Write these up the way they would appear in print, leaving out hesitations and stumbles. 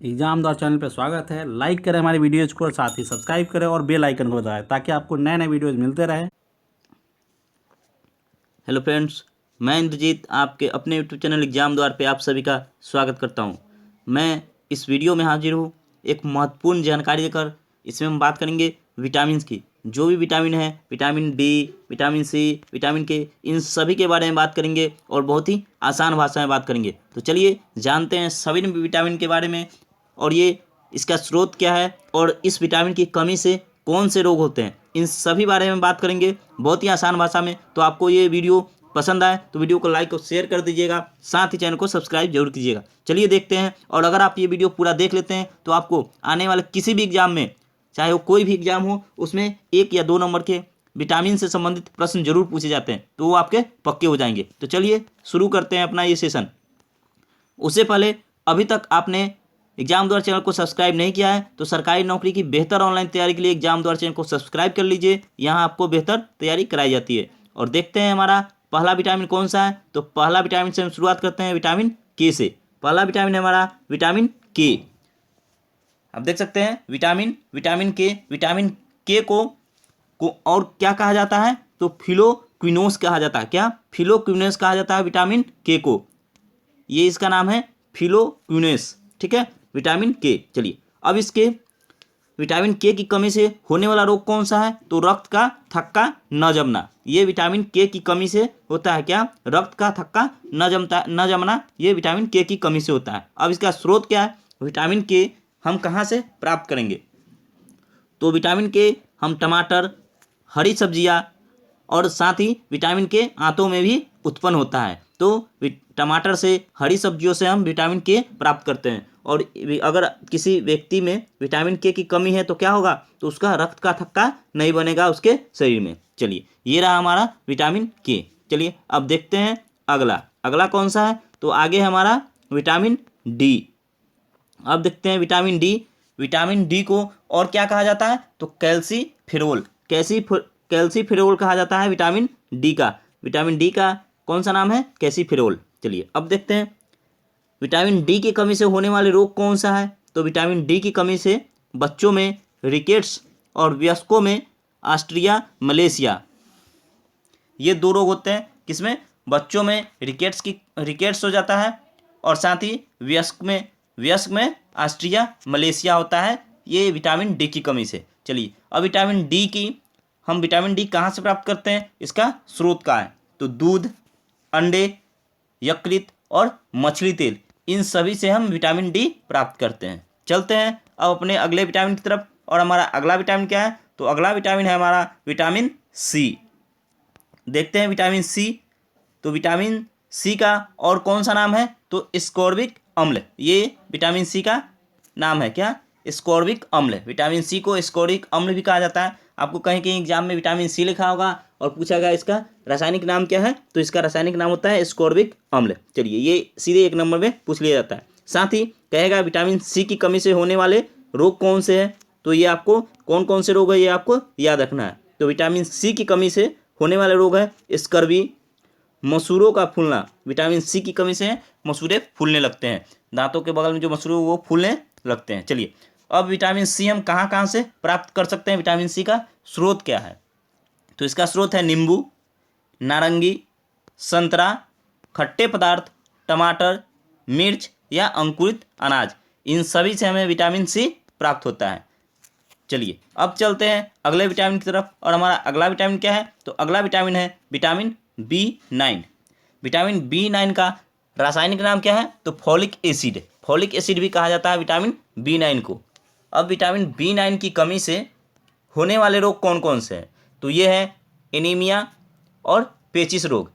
Exam द्वार channel पर स्वागत है। लाइक करें हमारी वीडियोज़ को और साथ ही सब्सक्राइब करें और बेल आइकन को दबाएं ताकि आपको नए नए वीडियोज़ मिलते रहें। हेलो फ्रेंड्स, मैं इंद्रजीत आपके अपने यूट्यूब चैनल एग्जाम द्वार पे आप सभी का स्वागत करता हूं। मैं इस वीडियो में हाजिर हूं एक महत्वपूर्ण जानकारी देकर। इसमें हम बात करेंगे विटामिन की। जो भी विटामिन है, vitamin D, vitamin C, vitamin K, इन सभी के बारे में बात करेंगे और बहुत ही आसान भाषा में बात करेंगे। तो चलिए जानते हैं सभी विटामिन के बारे में और ये इसका स्रोत क्या है और इस विटामिन की कमी से कौन से रोग होते हैं, इन सभी बारे में बात करेंगे बहुत ही आसान भाषा में। तो आपको ये वीडियो पसंद आए तो वीडियो को लाइक और शेयर कर दीजिएगा, साथ ही चैनल को सब्सक्राइब जरूर कीजिएगा। चलिए देखते हैं। और अगर आप ये वीडियो पूरा देख लेते हैं तो आपको आने वाले किसी भी एग्जाम में, चाहे वो कोई भी एग्जाम हो, उसमें 1 या 2 नंबर के विटामिन से संबंधित प्रश्न जरूर पूछे जाते हैं, तो वो आपके पक्के हो जाएंगे। तो चलिए शुरू करते हैं अपना ये सेशन। उससे पहले अभी तक आपने एग्जाम द्वार चैनल को सब्सक्राइब नहीं किया है तो सरकारी नौकरी की बेहतर ऑनलाइन तैयारी के लिए एग्जाम द्वार चैनल को सब्सक्राइब कर लीजिए। यहाँ आपको बेहतर तैयारी कराई जाती है। और देखते हैं हमारा पहला विटामिन कौन सा है। तो पहला विटामिन से हम शुरुआत करते हैं विटामिन के से। पहला विटामिन है हमारा विटामिन के। आप देख सकते हैं विटामिन के को और क्या कहा जाता है, तो फिलोक्विनोस कहा जाता है। क्या? फिलोक्विनोस कहा जाता है विटामिन के को। ये इसका नाम है फिलोक्विनोस, ठीक है, विटामिन के। चलिए अब इसके विटामिन के की कमी से होने वाला रोग कौन सा है, तो रक्त का थक्का न जमना। ये विटामिन के की कमी से होता है। क्या? रक्त का थक्का न जमना, ये विटामिन के की कमी से होता है। अब इसका स्रोत क्या है, विटामिन के हम कहाँ से प्राप्त करेंगे, तो विटामिन के हम टमाटर, हरी सब्जियाँ और साथ ही विटामिन के आंतों में भी उत्पन्न होता है। तो टमाटर से, हरी सब्जियों से हम विटामिन के प्राप्त करते हैं। और अगर किसी व्यक्ति में विटामिन के की कमी है तो क्या होगा, तो उसका रक्त का थक्का नहीं बनेगा उसके शरीर में। चलिए ये रहा हमारा विटामिन के। चलिए अब देखते हैं अगला कौन सा है, तो आगे हमारा विटामिन डी। अब देखते हैं विटामिन डी को और क्या कहा जाता है, तो कैल्सीफेरोल कहा जाता है विटामिन डी का। विटामिन डी का कौन सा नाम है, कैल्सीफेरोल। चलिए अब देखते हैं विटामिन डी की कमी से होने वाले रोग कौन सा है, तो विटामिन डी की कमी से बच्चों में रिकेट्स और वयस्कों में ऑस्ट्रिया मलेशिया, ये 2 रोग होते हैं। किसमें? बच्चों में रिकेट्स हो जाता है और साथ ही वयस्क में ऑस्ट्रिया मलेशिया होता है, ये विटामिन डी की कमी से। चलिए अब हम विटामिन डी कहाँ से प्राप्त करते हैं, इसका स्रोत क्या है, तो दूध, अंडे, यकृत और मछली तेल, इन सभी से हम विटामिन डी प्राप्त करते हैं। चलते हैं अब अपने अगले विटामिन की तरफ। और हमारा अगला विटामिन क्या है, तो अगला विटामिन है हमारा विटामिन सी। देखते हैं विटामिन सी। तो विटामिन सी का और कौन सा नाम है, तो स्कोर्बिक अम्ल, ये विटामिन सी का नाम है। क्या? स्कोर्बिक अम्ल। विटामिन सी को स्कोर्बिक अम्ल भी कहा जाता है। आपको कहीं कहीं एग्जाम में विटामिन सी लिखा होगा और पूछा गया इसका रासायनिक नाम क्या है, तो इसका रासायनिक नाम होता है स्कोर्बिक अम्ल। चलिए ये सीधे 1 नंबर में पूछ लिया जाता है। साथ ही कहेगा विटामिन सी की कमी से होने वाले रोग कौन से हैं, तो ये आपको कौन कौन से रोग है ये आपको याद रखना है। तो विटामिन सी की कमी से होने वाले रोग है स्कर्वी, मसूरों का फूलना। विटामिन सी की कमी से मसूरे फूलने लगते हैं, दांतों के बगल में जो मसूरे वो फूलने लगते हैं। चलिए अब विटामिन सी हम कहाँ कहाँ से प्राप्त कर सकते हैं, विटामिन सी का स्रोत क्या है, तो इसका स्रोत है नींबू, नारंगी, संतरा, खट्टे पदार्थ, टमाटर, मिर्च या अंकुरित अनाज, इन सभी से हमें विटामिन सी प्राप्त होता है। चलिए अब चलते हैं अगले विटामिन की तरफ। और हमारा अगला विटामिन क्या है, तो अगला विटामिन है विटामिन B9। विटामिन B9 का रासायनिक नाम क्या है, तो फॉलिक एसिड भी कहा जाता है विटामिन B9 को। अब विटामिन B9 की कमी से होने वाले रोग कौन कौन से हैं, तो ये है एनीमिया और पेचिस रोग,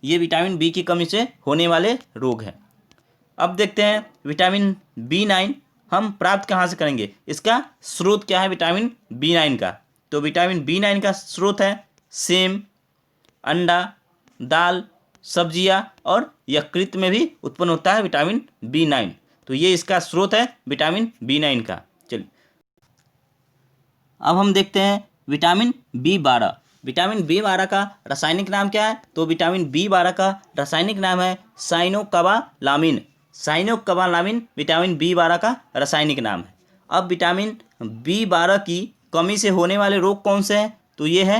ये विटामिन बी की कमी से होने वाले रोग हैं। अब देखते हैं विटामिन B9 हम प्राप्त कहाँ से करेंगे, इसका स्रोत क्या है विटामिन B9 का, तो विटामिन B9 का स्रोत है सेम, अंडा, दाल, सब्जियां और यकृत में भी उत्पन्न होता है विटामिन B9। तो ये इसका स्रोत है विटामिन B9 का। चलिए अब हम देखते हैं विटामिन B12। विटामिन B12 का रासायनिक नाम क्या है, तो विटामिन B12 का रासायनिक नाम है साइनोकोबालामिन। साइनोकोबालामिन विटामिन B12 का रासायनिक नाम है। अब विटामिन B12 की कमी से होने वाले रोग कौन से हैं? तो ये है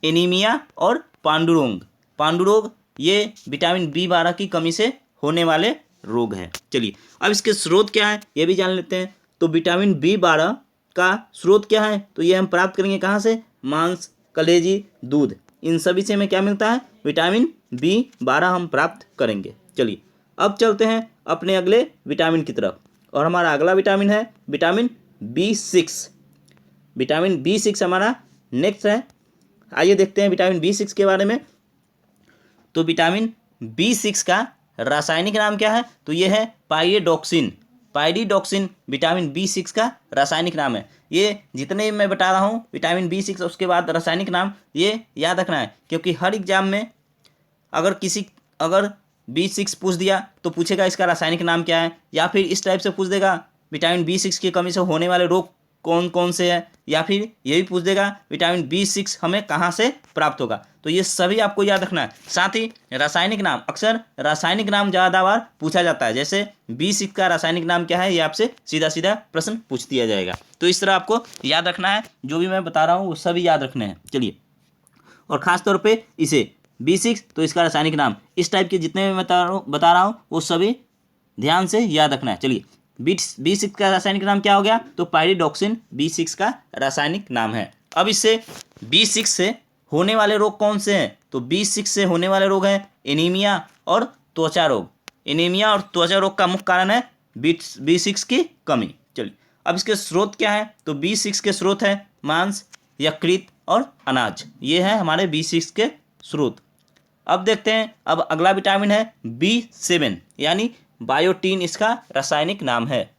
एनीमिया और पांडुरोग। पांडुरोग ये विटामिन B12 की कमी से होने वाले रोग हैं। चलिए अब इसके स्रोत क्या है ये भी जान लेते हैं। तो विटामिन B12 का स्रोत क्या है? तो ये हम प्राप्त करेंगे कहाँ से? मांस, कलेजी, दूध, इन सभी से हमें क्या मिलता है? विटामिन B12 हम प्राप्त करेंगे। चलिए अब चलते हैं अपने अगले विटामिन की तरफ, और हमारा अगला विटामिन है विटामिन B6। विटामिन B6 हमारा नेक्स्ट है। आइए देखते हैं विटामिन B6 के बारे में। तो विटामिन B6 का रासायनिक नाम क्या है? तो ये है पाइरिडॉक्सिन। पाइरिडॉक्सिन विटामिन B6 का रासायनिक नाम है। ये जितने मैं बता रहा हूँ विटामिन B6 उसके बाद रासायनिक नाम ये याद रखना है, क्योंकि हर एग्जाम में अगर B6 पूछ दिया तो पूछेगा इसका रासायनिक नाम क्या है, या फिर इस टाइप से पूछ देगा विटामिन B6 की कमी से होने वाले रोग कौन कौन से हैं, या फिर ये भी पूछ देगा विटामिन B6 हमें कहाँ से प्राप्त होगा। तो ये सभी आपको याद रखना है। साथ ही रासायनिक नाम, अक्सर रासायनिक नाम ज़्यादा बार पूछा जाता है, जैसे B6 का रासायनिक नाम क्या है, ये आपसे सीधा सीधा प्रश्न पूछ दिया जाएगा। तो इस तरह आपको याद रखना है, जो भी मैं बता रहा हूँ वो सभी याद रखने हैं। चलिए, और ख़ास तौर पे इसे B6 तो इसका रासायनिक नाम, इस टाइप के जितने मैं बता रहा हूँ वो सभी ध्यान से याद रखना है। चलिए, B6 का रासायनिक नाम क्या हो गया? तो पाइरिडॉक्सिन B6 का रासायनिक नाम है। अब इससे B6 से होने वाले रोग कौन से हैं? तो B6 से होने वाले रोग हैं एनीमिया और त्वचा रोग। एनीमिया और त्वचा रोग का मुख्य कारण है B6 की कमी। चलिए, अब इसके स्रोत क्या है? तो B6 के स्रोत है मांस, यकृत और अनाज। ये है हमारे B6 के स्रोत। अब देखते हैं, अब अगला विटामिन है B7, यानी बायोटीन इसका रासायनिक नाम है।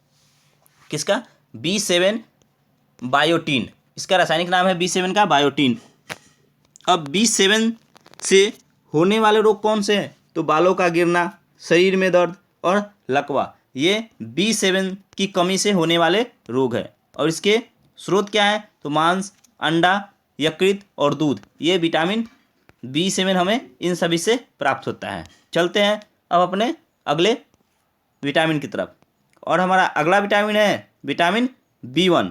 किसका? B7 बायोटीन, इसका रासायनिक नाम है B7 का बायोटीन। अब B7 से होने वाले रोग कौन से हैं? तो बालों का गिरना, शरीर में दर्द और लकवा, ये B7 की कमी से होने वाले रोग है। और इसके स्रोत क्या है? तो मांस, अंडा, यकृत और दूध, ये विटामिन B7 हमें इन सभी से प्राप्त होता है। चलते हैं अब अपने अगले विटामिन की तरफ, और हमारा अगला विटामिन है विटामिन B1।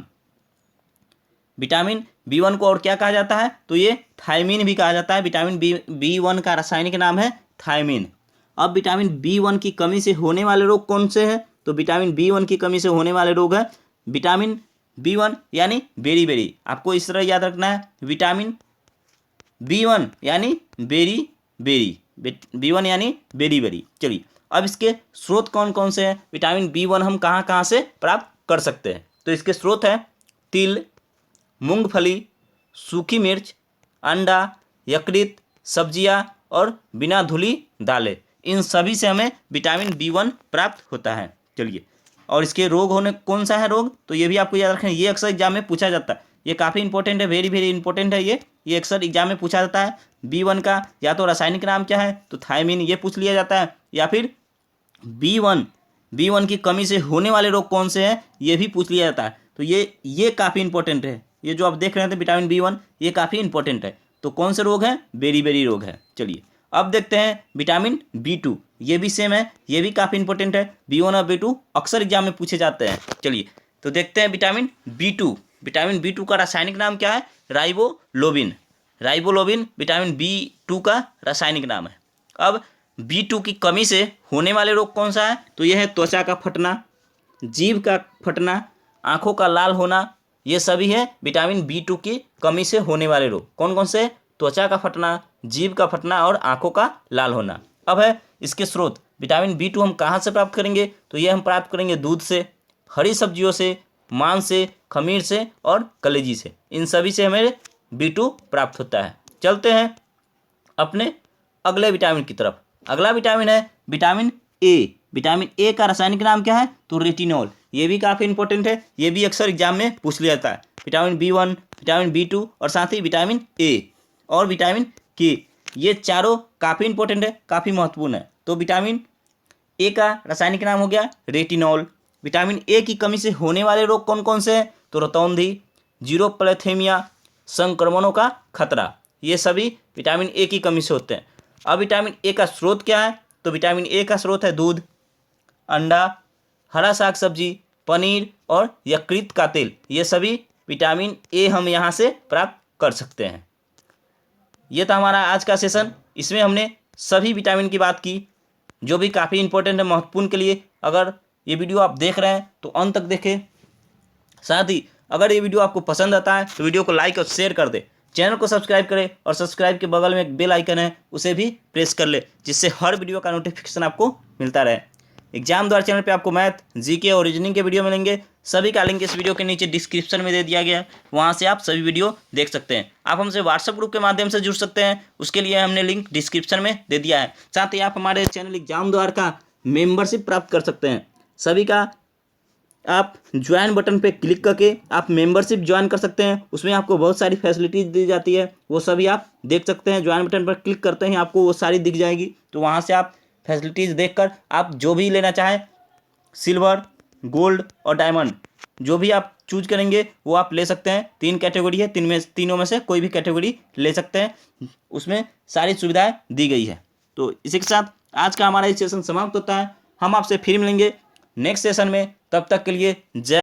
विटामिन B1 को और क्या कहा जाता है? तो ये थायमीन भी कहा जाता है। विटामिन B1 का रासायनिक नाम है थायमीन। अब विटामिन B1 की कमी से होने वाले रोग कौन से हैं? तो विटामिन B1 की कमी से होने वाले रोग है विटामिन B1 यानी बेरी बेरी। आपको इस तरह याद रखना है, विटामिन B1 यानी बेरी बेरी, B1 यानी बेरी बेरी। चलिए, अब इसके स्रोत कौन कौन से हैं? विटामिन B1 हम कहाँ कहाँ से प्राप्त कर सकते हैं? तो इसके स्रोत हैं तिल, मूंगफली, सूखी मिर्च, अंडा, यकृत, सब्जियां और बिना धुली दालें, इन सभी से हमें विटामिन B1 प्राप्त होता है। चलिए, और इसके रोग होने कौन सा है रोग? तो ये भी आपको याद रखना है, ये अक्सर एग्जाम में पूछा जाता है। ये काफ़ी इंपॉर्टेंट है, वेरी वेरी इंपॉर्टेंट है। ये अक्सर एग्जाम में पूछा जाता है। B1 का या तो रासायनिक नाम क्या है? तो थायमीन, ये पूछ लिया जाता है, या फिर B1 की कमी से होने वाले रोग कौन से हैं, ये भी पूछ लिया जाता है। तो ये काफ़ी इंपॉर्टेंट है। ये जो आप देख रहे थे विटामिन B1, ये काफ़ी इंपॉर्टेंट है। तो कौन से रोग हैं? बेरी बेरी रोग है। चलिए, अब देखते हैं विटामिन B2। ये भी सेम है, ये भी काफ़ी इंपॉर्टेंट है। B1 और B2 अक्सर एग्जाम में पूछे जाते हैं। चलिए, तो देखते हैं विटामिन B2। विटामिन B2 का रासायनिक नाम क्या है? राइबोलोबिन। राइबोलोबिन विटामिन B2 का रासायनिक नाम है। अब B2 की कमी से होने वाले रोग कौन सा है? तो यह है त्वचा का फटना, जीभ का फटना, आँखों का लाल होना, ये सभी है विटामिन B2 की कमी से होने वाले रोग। कौन कौन से? त्वचा का फटना, जीभ का फटना और आँखों का लाल होना। अब है इसके स्रोत, विटामिन B2 हम कहाँ से प्राप्त करेंगे? तो ये हम प्राप्त करेंगे दूध से, हरी सब्जियों से, मांस से, खमीर से और कलेजी से, इन सभी से हमें B2 प्राप्त होता है। चलते हैं अपने अगले विटामिन की तरफ। अगला विटामिन है विटामिन A। विटामिन A का रासायनिक नाम क्या है? तो रेटिनॉल। ये भी काफ़ी इंपॉर्टेंट है, ये भी अक्सर एग्जाम में पूछ लिया जाता है। विटामिन B1, विटामिन B2 और साथ ही विटामिन A और विटामिन K, ये चारों काफ़ी इंपॉर्टेंट है, काफ़ी महत्वपूर्ण है। तो विटामिन A का रासायनिक नाम हो गया रेटिनॉल। विटामिन A की कमी से होने वाले रोग कौन कौन से हैं? तो रतौंधी, जीरोप्लेथेमिया, संक्रमणों का खतरा, ये सभी विटामिन A की कमी से होते हैं। अब विटामिन A का स्रोत क्या है? तो विटामिन A का स्रोत है दूध, अंडा, हरा साग सब्जी, पनीर और यकृत का तेल, ये सभी विटामिन ए हम यहाँ से प्राप्त कर सकते हैं। ये था हमारा आज का सेशन। इसमें हमने सभी विटामिन की बात की जो भी काफ़ी इंपॉर्टेंट है, महत्वपूर्ण के लिए। अगर ये वीडियो आप देख रहे हैं तो अंत तक देखें। साथ ही अगर ये वीडियो आपको पसंद आता है तो वीडियो को लाइक और शेयर कर दे, चैनल को सब्सक्राइब करें और सब्सक्राइब के बगल में एक बेल आइकन है उसे भी प्रेस कर ले, जिससे हर वीडियो का नोटिफिकेशन आपको मिलता रहे। एग्जाम द्वारा चैनल पे आपको मैथ, जीके और रीजनिंग के वीडियो मिलेंगे। सभी का लिंक इस वीडियो के नीचे डिस्क्रिप्शन में दे दिया गया है, वहाँ से आप सभी वीडियो देख सकते हैं। आप हमसे व्हाट्सएप ग्रुप के माध्यम से जुड़ सकते हैं, उसके लिए हमने लिंक डिस्क्रिप्शन में दे दिया है। साथ ही आप हमारे चैनल एग्जाम द्वारा का मेंबरशिप प्राप्त कर सकते हैं। सभी का आप ज्वाइन बटन पे क्लिक करके आप मेंबरशिप ज्वाइन कर सकते हैं। उसमें आपको बहुत सारी फैसिलिटीज दी जाती है, वो सभी आप देख सकते हैं। ज्वाइन बटन पर क्लिक करते ही आपको वो सारी दिख जाएगी, तो वहाँ से आप फैसिलिटीज़ देखकर आप जो भी लेना चाहें, सिल्वर, गोल्ड और डायमंड, जो भी आप चूज करेंगे वो आप ले सकते हैं। 3 कैटेगरी है, तीनों में से कोई भी कैटेगरी ले सकते हैं, उसमें सारी सुविधाएं दी गई है। तो इसी के साथ आज का हमारा ये सेशन समाप्त होता है। हम आपसे फिर मिलेंगे नेक्स्ट सेशन में, तब तक के लिए जय।